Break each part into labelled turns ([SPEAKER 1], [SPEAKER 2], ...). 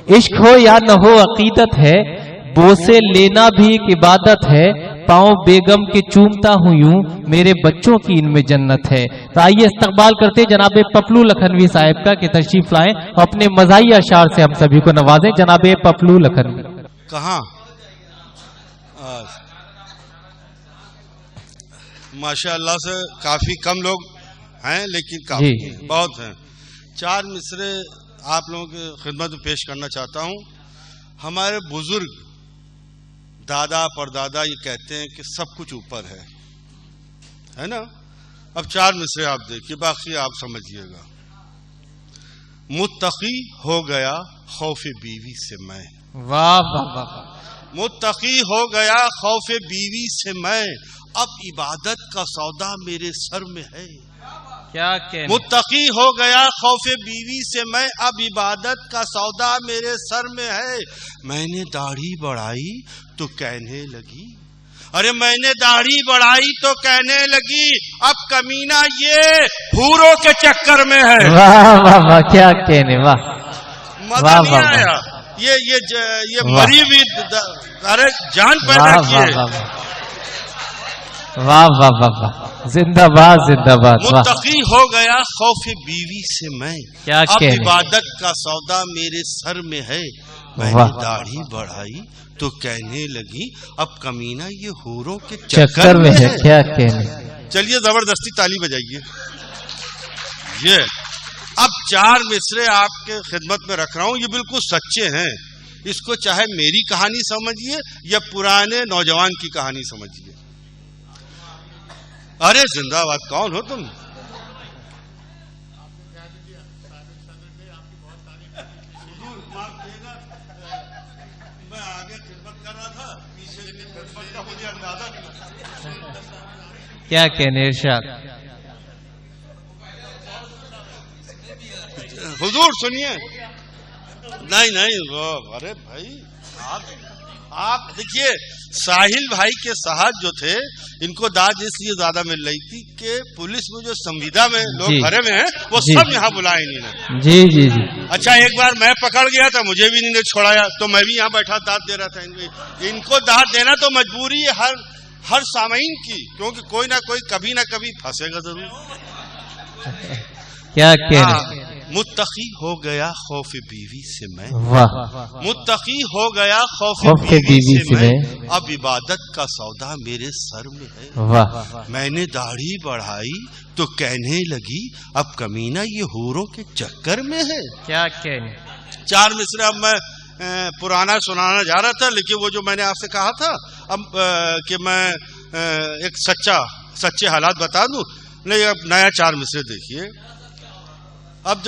[SPEAKER 1] इश्क हो या न हो अकीदत है, बोसे लेना भी एक इबादत है। पाँव बेगम के चूमता हूँ यूं, मेरे बच्चों की इनमें जन्नत है। तो आइए इस्तकबाल करते जनाबे पपलू लखनवी साहिब का कि तशरीफ लाएं और अपने मज़ाही अशार से हम सभी को नवाजें। जनाबे पपलू लखनवी।
[SPEAKER 2] कहाँ? माशाअल्लाह से काफी कम लोग हैं, लेकिन काफी बहुत हैं। 4 मिसरे आप लोगों की खिदमत में पेश करना चाहता हूँ। हमारे बुजुर्ग दादा परदादा ये कहते हैं कि सब कुछ ऊपर है ना। अब 4 मिसरे आप देखिए, बाकी आप समझिएगा। मुत्तकी हो गया खौफे बीवी से मैं,
[SPEAKER 1] वाह वाह वाह।
[SPEAKER 2] मुत्तकी हो गया खौफे बीवी से मैं, अब इबादत का सौदा मेरे सर में है।
[SPEAKER 1] क्या कहने?
[SPEAKER 2] मुत्तकी हो गया खौफे बीवी से मैं, अब इबादत का सौदा मेरे सर में है। मैंने दाढ़ी बढ़ाई तो कहने लगी, अरे मैंने दाढ़ी बढ़ाई तो कहने लगी, अब कमीना ये हूरों के चक्कर में है।
[SPEAKER 1] वाह वाह वाह, क्या कहने, वाह।
[SPEAKER 2] मजा नहीं आया? ये मरी हुई अरे जान पैदा की है।
[SPEAKER 1] वाह वाह वाह वाह, जिंदाबाद जिंदाबाद।
[SPEAKER 2] मुत्तकी हो गया खौफे बीवी से मैं,
[SPEAKER 1] क्या
[SPEAKER 2] अब इबादत का सौदा मेरे सर में है। मैंने दाढ़ी बढ़ाई तो कहने लगी, अब कमीना ये हूरों के चक्कर में है।
[SPEAKER 1] क्या कहने?
[SPEAKER 2] चलिए जबरदस्ती ताली बजाइए। ये अब 4 मिसरे आपके खिदमत में रख रहा हूं, ये बिल्कुल सच्चे हैं। इसको चाहे मेरी कहानी समझिए या पुराने नौजवान की कहानी समझिए। अरे जिंदाबाद, कौन हो तुम? मैं आगे खिदमत कर रहा था, पीछे खिदमत का मुझे अंदाजा नहीं।
[SPEAKER 1] क्या कहने इरशाद?
[SPEAKER 2] हुजूर सुनिए। नहीं वो, अरे भाई आप देखिए, साहिल भाई के साहब जो थे, इनको दाद इसलिए ज्यादा मिल रही थी कि पुलिस में जो संविदा में लोग भरे हुए हैं वो सब यहाँ बुलाए इन्होंने।
[SPEAKER 1] जी जी जी।
[SPEAKER 2] अच्छा, एक बार मैं पकड़ गया था, मुझे भी इन्होंने छोड़ाया, तो मैं भी यहाँ बैठा दाद दे रहा था। इनको दाद देना तो मजबूरी है हर सामीन की, क्योंकि कोई ना कोई कभी ना कभी फंसेगा जरूर।
[SPEAKER 1] क्या कहने?
[SPEAKER 2] मुत्तकी हो गया खौफे बीवी से मैं,
[SPEAKER 1] वाह।
[SPEAKER 2] मुत्तकी हो गया खौफे बीवी से मैं, अब इबादत का सौदा मेरे सर में है।
[SPEAKER 1] वाह।
[SPEAKER 2] मैंने दाढ़ी बढ़ाई तो कहने लगी, अब कमीना ये हूरों के चक्कर में है।
[SPEAKER 1] क्या कहने?
[SPEAKER 2] 4 मिसरे अब मैं पुराना सुनाना जा रहा था, लेकिन वो जो मैंने आपसे कहा था अब कि मैं एक सच्चे हालात बता दूं। नहीं, अब नया 4 मिसरे देखिए। अब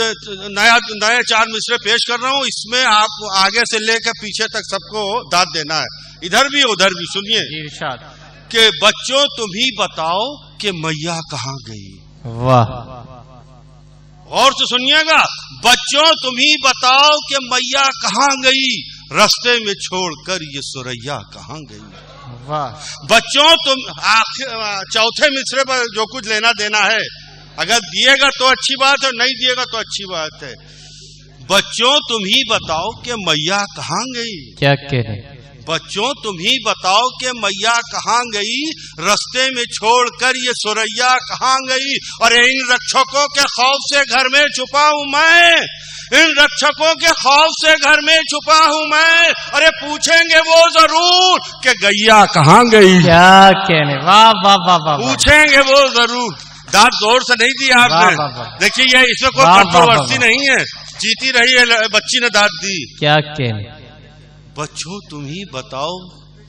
[SPEAKER 2] नया 4 मिसरे पेश कर रहा हूँ, इसमें आप आगे से लेकर पीछे तक सबको दाद देना है, इधर भी उधर भी। सुनिए कि बच्चों तुम ही बताओ कि मैया कहाँ गई।
[SPEAKER 1] वाह।
[SPEAKER 2] और तो सुनिएगा, बच्चों तुम ही बताओ कि मैया कहाँ गई, रास्ते में छोड़कर ये सुरैया कहाँ गई।
[SPEAKER 1] वाह।
[SPEAKER 2] बच्चों तुम चौथे मिसरे पर जो कुछ लेना देना है, अगर दिएगा तो अच्छी बात है, नहीं दिएगा तो अच्छी बात है। बच्चों तुम ही बताओ कि मैया कहाँ गई।
[SPEAKER 1] क्या कहने?
[SPEAKER 2] बच्चों तुम ही बताओ कि मैया कहाँ गई, रास्ते में छोड़कर ये सुरैया कहाँ गई। और इन रक्षकों के खौफ से घर में छुपा हूँ मैं, इन रक्षकों के खौफ से घर में छुपा हूँ मैं। अरे पूछेंगे वो जरूर कि गैया कहाँ गई।
[SPEAKER 1] क्या कहने? वाह वाह वाह वाह।
[SPEAKER 2] पूछेंगे वो जरूर। दाद जोर से नहीं दी आपने, देखिए ये इसमें कोई कंट्रोवर्सी नहीं है, जीती रही है बच्ची ने दाद दी।
[SPEAKER 1] क्या कहने?
[SPEAKER 2] बच्चों तुम ही बताओ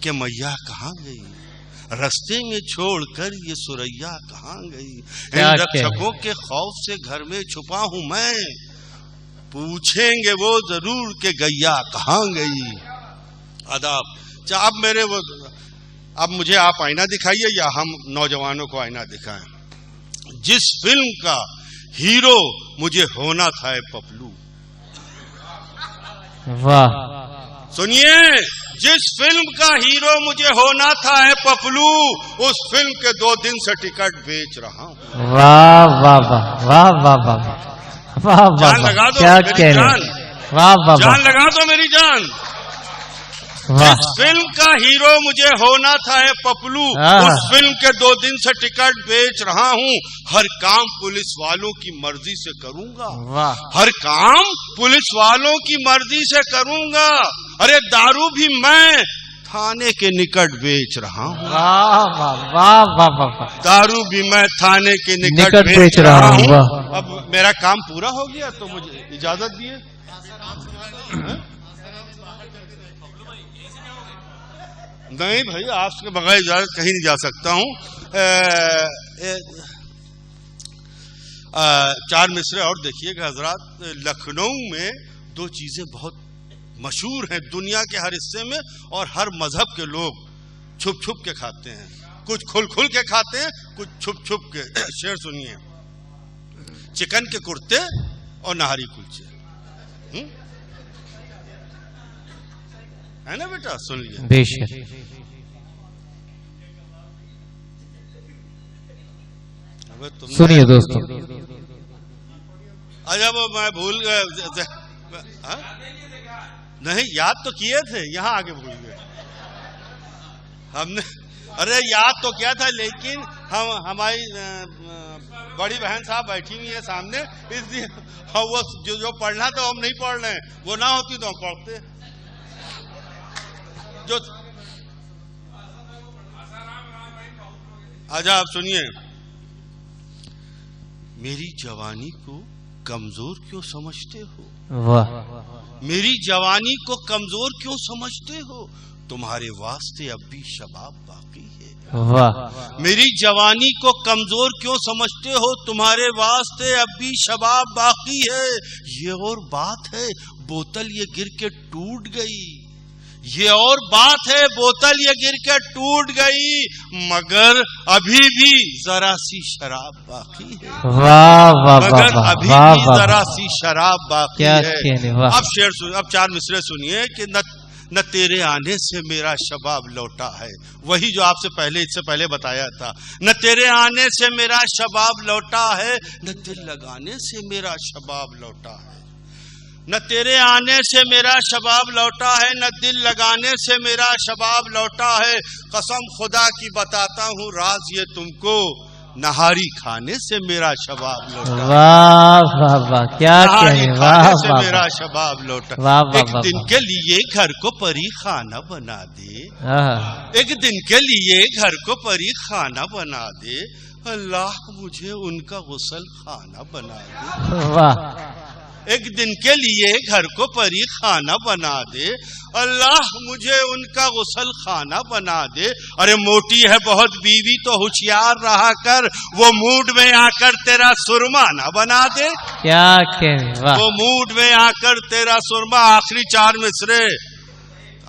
[SPEAKER 2] कि मैया कहाँ गई, रास्ते में छोड़कर ये सुरैया कहाँ गई। इन रक्षकों के खौफ से घर में छुपा हूँ मैं, पूछेंगे वो जरूर कि गैया कहाँ गई। अदाब। अब मुझे आप आईना दिखाइए या हम नौजवानों को आईना दिखाएं। जिस फिल्म का हीरो मुझे होना था पपलू।
[SPEAKER 1] वाह।
[SPEAKER 2] सुनिए, जिस फिल्म का हीरो मुझे होना था पपलू, उस फिल्म के 2 दिन से टिकट बेच रहा हूँ।
[SPEAKER 1] वाह वाह वाह वाह वाह वाह वाह।
[SPEAKER 2] जान लगा दो,
[SPEAKER 1] क्या
[SPEAKER 2] मेरी जान।
[SPEAKER 1] वाह वाह
[SPEAKER 2] जान लगा दो मेरी जान। जिस फिल्म का हीरो मुझे होना था है पपलू, उस फिल्म के 2 दिन से टिकट बेच रहा हूँ। हर काम पुलिस वालों की मर्जी से करूंगा, हर काम पुलिस वालों की मर्जी से करूंगा। अरे दारू भी मैं थाने के निकट बेच रहा हूँ।
[SPEAKER 1] वाह वाह वाह,
[SPEAKER 2] दारू भी मैं थाने के निकट बेच रहा हूँ। अब मेरा काम पूरा हो गया तो मुझे इजाजत दिए। नहीं भाई, आपके बगैर इजाजत कहीं नहीं जा सकता हूँ। 4 मिसरे और देखिएगा हजरात। लखनऊ में 2 चीजें बहुत मशहूर हैं दुनिया के हर हिस्से में, और हर मजहब के लोग छुप छुप के खाते हैं। कुछ खुल खुल के खाते हैं, कुछ छुप छुप के। शेर सुनिए, चिकन के कुर्ते और नहारी कुलचे। है ना बेटा, सुन लिया
[SPEAKER 1] बेशक। सुनिए दोस्तों,
[SPEAKER 2] अच्छा वो मैं भूल गया। नहीं, याद तो किए थे, यहाँ आगे भूल गए हमने। अरे याद तो किया था, लेकिन हमारी बड़ी बहन साहब बैठी हुई है सामने, इसलिए वो जो पढ़ना था हम नहीं पढ़ रहे हैं। वो ना होती तो हम पढ़ते। जो अच्छा आप सुनिए, मेरी जवानी को कमजोर क्यों समझते हो?
[SPEAKER 1] वाह।
[SPEAKER 2] मेरी जवानी को कमजोर क्यों समझते हो? तुम्हारे वास्ते अब भी शबाब बाकी है।
[SPEAKER 1] वाह।
[SPEAKER 2] मेरी जवानी को कमजोर क्यों समझते हो? तुम्हारे वास्ते अब भी शबाब बाकी है। ये और बात है, बोतल ये गिर के टूट गई। ये और बात है, बोतल ये गिर के टूट गई, मगर अभी भी जरा सी शराब बाकी है।
[SPEAKER 1] वाह वाह,
[SPEAKER 2] मगर अभी भी जरा सी शराब बाकी है।
[SPEAKER 1] अब
[SPEAKER 2] शेर सुनिए, अब 4 मिसरे सुनिए कि न तेरे आने से मेरा शबाब लौटा है। वही जो आपसे पहले, इससे पहले बताया था। न तेरे आने से मेरा शबाब लौटा है, न दिल लगाने से मेरा शबाब लौटा है। न तेरे आने से मेरा शबाब लौटा है, न दिल लगाने से मेरा शबाब लौटा है। कसम खुदा की बताता हूँ राज ये तुमको, नहारी खाने से मेरा शबाब लौटा।
[SPEAKER 1] वाह वाह वाह, क्या
[SPEAKER 2] नहारी
[SPEAKER 1] वाह
[SPEAKER 2] खाने से
[SPEAKER 1] वाह,
[SPEAKER 2] मेरा शबाब लौटा।
[SPEAKER 1] वाह वाह,
[SPEAKER 2] एक दिन के लिए घर को परी खाना बना दे।
[SPEAKER 1] वाह।
[SPEAKER 2] एक दिन के लिए घर को परी खाना बना दे। अल्लाह मुझे उनका गुसल खाना बना दे।
[SPEAKER 1] वाह।
[SPEAKER 2] एक दिन के लिए घर को परी खाना बना दे। अल्लाह मुझे उनका गुसल खाना बना दे। अरे मोटी है बहुत बीवी तो होशियार रहा कर, वो मूड में आकर तेरा सुरमा ना बना दे।
[SPEAKER 1] क्या कह, वाह।
[SPEAKER 2] वो मूड में आकर तेरा सुरमा। आखिरी 4 मिसरे,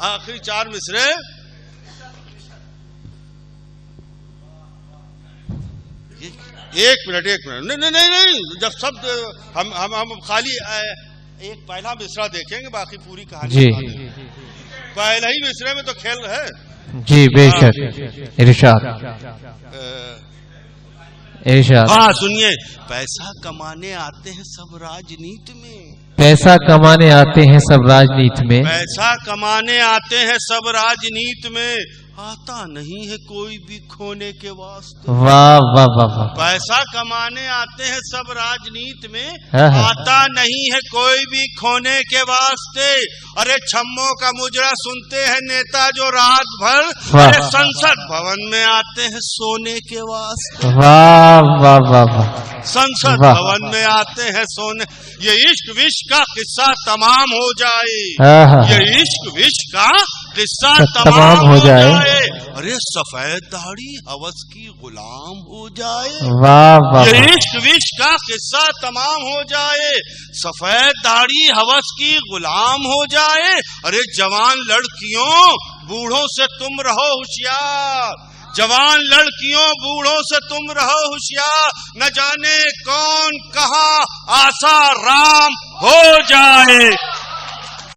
[SPEAKER 2] आखिरी 4 मिसरे। एक मिनट नहीं नहीं नहीं नहीं, जब शब्द हम खाली एक पहला मिसरा देखेंगे, बाकी पूरी कहानी
[SPEAKER 1] जी।
[SPEAKER 2] पहले ही मिसरे में तो खेल है।
[SPEAKER 1] जी बेशक। इरशाद इरशाद।
[SPEAKER 2] हाँ सुनिए, पैसा कमाने आते हैं सब राजनीति में।
[SPEAKER 1] पैसा कमाने आते हैं सब राजनीति में।
[SPEAKER 2] पैसा कमाने आते हैं सब राजनीति में, आता नहीं है कोई भी खोने के वास्ते।
[SPEAKER 1] वाह वाह वाह वाह।
[SPEAKER 2] पैसा कमाने आते हैं सब राजनीति में, आता नहीं है कोई भी खोने के वास्ते। अरे छम्मों का मुजरा सुनते हैं नेता जो रात भर, अरे संसद भवन में आते हैं सोने के वास्ते।
[SPEAKER 1] वाह वाह वाह वाह।
[SPEAKER 2] संसद भवन में आते हैं सोने। ये इश्क विश्क का किस्सा तमाम हो जाए। ये इश्क विश्क का किस्सा तमाम हो जाए। अरे सफेद दाढ़ी हवस की गुलाम हो जाए।
[SPEAKER 1] वाह वाह।
[SPEAKER 2] ये इश्क विश्क का किस्सा तमाम हो जाए। सफेद दाढ़ी हवस की गुलाम हो जाए। अरे जवान लड़कियों बूढ़ों से तुम रहो होशियार। जवान लड़कियों बूढ़ों से तुम रहो होशियार। न जाने कौन कहाँ आसा राम हो जाए।